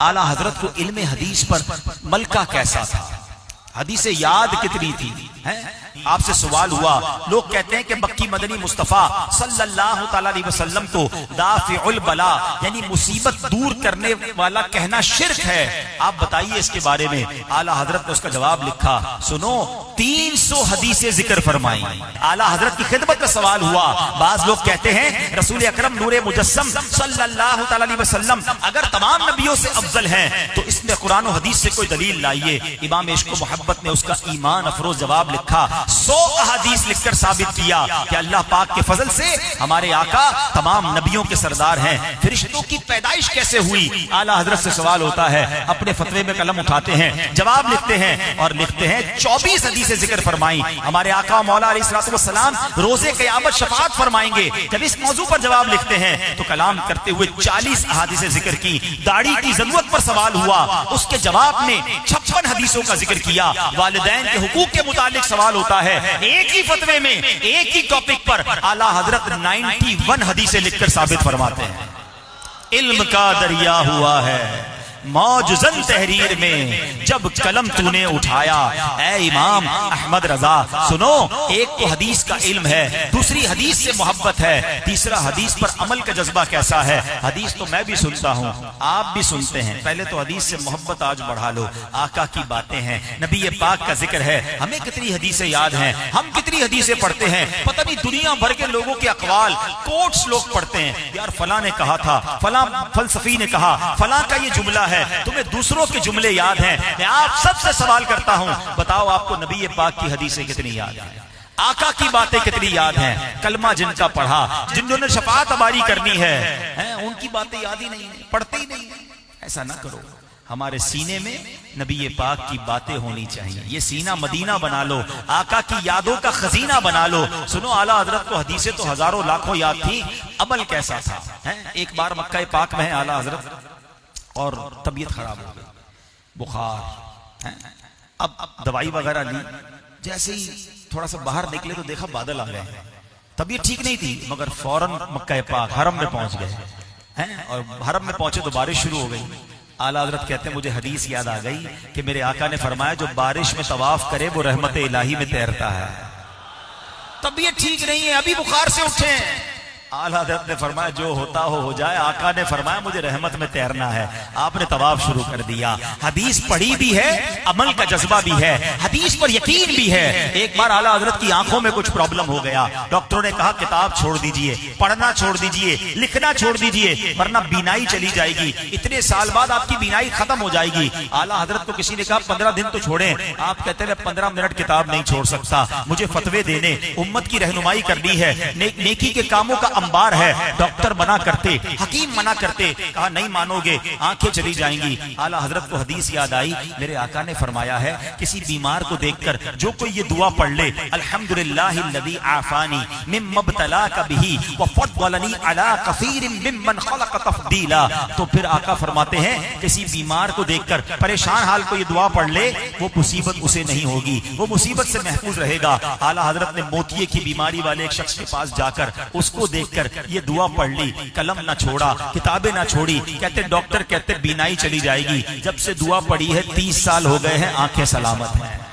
आला हजरत को इल्म हदीस पर मलका कैसा था, हदीस याद कितनी थी हैं? आपसे सवाल हुआ, लोग कहते हैं कि मक्की मदनी मुस्तफा सल्लल्लाहु तआला अलैहि वसल्लम को दाफिउल बला यानी मुसीबत दूर करने वाला कहना शिर्क है, आप बताइए इसके बारे में। आला हजरत ने उसका जवाब लिखा, सुनो 300 हदीसें जिक्र फरमाई। आला हजरत की खिदमत में सवाल हुआ, बाज लोग कहते हैं रसूल अकरम नूरे मुजस्सम सल्लल्लाहु तआला अलैहि वसल्लम अगर तमाम नबियों से अफजल हैं तो इसमें कुरान और हदीस से कोई दलील लाइए। इमाम इश्क व मोहब्बत ने उसका ईमान अफरोज जवाब लिखा, 100 अहादीस लिखकर साबित किया कि अल्लाह पाक के फजल से हमारे आका तमाम नबियों के सरदार हैं। फरिश्तों की पैदाइश कैसे हुई, आला हजरत से सवाल होता है। अपने फतवे में कलम उठाते हैं, जवाब लिखते हैं और लिखते हैं 24 हदीसें जिक्र फरमाई। हमारे आका मौला अलैहिस्सलातु वस्सलाम रोजे क़यामत शफाअत फरमाएंगे। जब इस मौजू पर जवाब लिखते हैं तो कलाम करते हुए 40 अहादीसें जिक्र की। दाढ़ी की जरूरत पर सवाल हुआ, उसके जवाब में 56 हदीसों का जिक्र किया। वालिदैन के हुकूक के मुतालिक सवाल होता है, एक ही फतवे में एक ही टॉपिक पर आला हजरत 91 हदीसें लिखकर साबित फरमाते हैं। इल्म का दरिया हुआ है मौजज़न तहरीर में जब कलम तूने उठाया। ऐ इमाम अहमद रजा सुनो, एक तो हदीस का इल्म है, दूसरी हदीस से मोहब्बत है, तीसरा हदीस पर अमल का जज्बा कैसा है। हदीस तो मैं भी सुनता हूँ, आप भी सुनते हैं, पहले तो हदीस से मोहब्बत आज बढ़ा लो। आका की बातें हैं, नबी पाक का जिक्र है, हमें कितनी हदीसें याद हैं, हम कितनी हदीसें पढ़ते हैं। पता नहीं दुनिया भर के लोगों के अकवाल कोट्स लोग पढ़ते हैं, यार फला ने कहा था, फला फलसफी ने कहा, फला का ये जुमला है, तुम्हें दूसरों के जुमले याद हैं। मैं आप सबसे सवाल करता हूं, बताओ आपको नबी पाक की हदीसें कितनी याद हैं, आका की बातें कितनी याद हैं। कलमा जिनका पढ़ा, जिन्होंने शफाअत हमारी करनी है, उनकी बातें याद ही नहीं है, पढ़ते ही नहीं है। ऐसा ना करो, हमारे सीने में नबी पाक की बातें होनी चाहिए। ये सीना मदीना बना लो, आका की यादों का खजीना बना लो। सुनो, आला हजरत को हदीसें तो हजारों लाखों याद थी, अमल कैसा था। एक बार मक्का पाक में है आला हजरत और तबीयत खराब हो गई, बुखार, अब दवाई वगैरह ली। जैसे ही थोड़ा सा बाहर निकले तो देखा बादल आ गए। तबीयत ठीक नहीं थी मगर फौरन मक्का पाक हरम में पहुंच गए हैं, और हरम में पहुंचे तो बारिश शुरू हो गई। आला हजरत कहते हैं मुझे हदीस याद आ गई कि मेरे आका ने फरमाया जो बारिश में तवाफ करे वो रहमत इलाही में तैरता है। तबीयत ठीक नहीं है, अभी बुखार से उठे हैं। आला हज़रत ने फरमाया जो होता हो जाए। आका ने फरमाया मुझे रहमत में तैरना है। आपने तवाफ शुरू कर दिया। हदीस पढ़ी भी है, अमल का जज्बा भी है, हदीस पर यकीन भी है। एक बार आला हज़रत की आंखों में कुछ प्रॉब्लम हो गया, डॉक्टरों ने कहा किताब छोड़ दीजिए, पढ़ना छोड़ दीजिए, लिखना छोड़ दीजिए, वरना बीनाई चली जाएगी, इतने साल बाद आपकी बीनाई खत्म हो जाएगी। आला हज़रत को किसी ने कहा 15 दिन तो छोड़ें। आप कहते हैं 15 मिनट किताब नहीं छोड़ सकता, मुझे फतवे देने, उम्मत की रहनुमाई करनी है, नेकी के कामों का अंबार है। डॉक्टर मना करते, हकीम मना करते, कहा नहीं मानोगे, आंखें चली जाएंगी। आला हजरत को हदीस याद आई, मेरे आका ने फरमाया है किसी बीमार को देखकर जो कोई ये दुआ पढ़ ले, अल्हम्दुलिल्लाहिल्लज़ी आफानी मिम्मा इब्तलाका बिही व फद्दलनी अला कसीरिम मिम्मन खलक तफदीला, तो फिर आका फरमाते हैं किसी बीमार को देखकर परेशान हाल को ये दुआ पढ़ ले, वो मुसीबत उसे नहीं होगी, वो मुसीबत से महफूज रहेगा। आला हजरत ने मोतिये की बीमारी वाले एक शख्स के पास जाकर उसको देखकर ये दुआ पढ़ ली, कलम ना छोड़ा, किताबें ना छोड़ी। कहते डॉक्टर कहते बीनाई चली जाएगी। जब से दुआ पढ़ी है 30 साल हो गए हैं, आंखें सलामत हैं।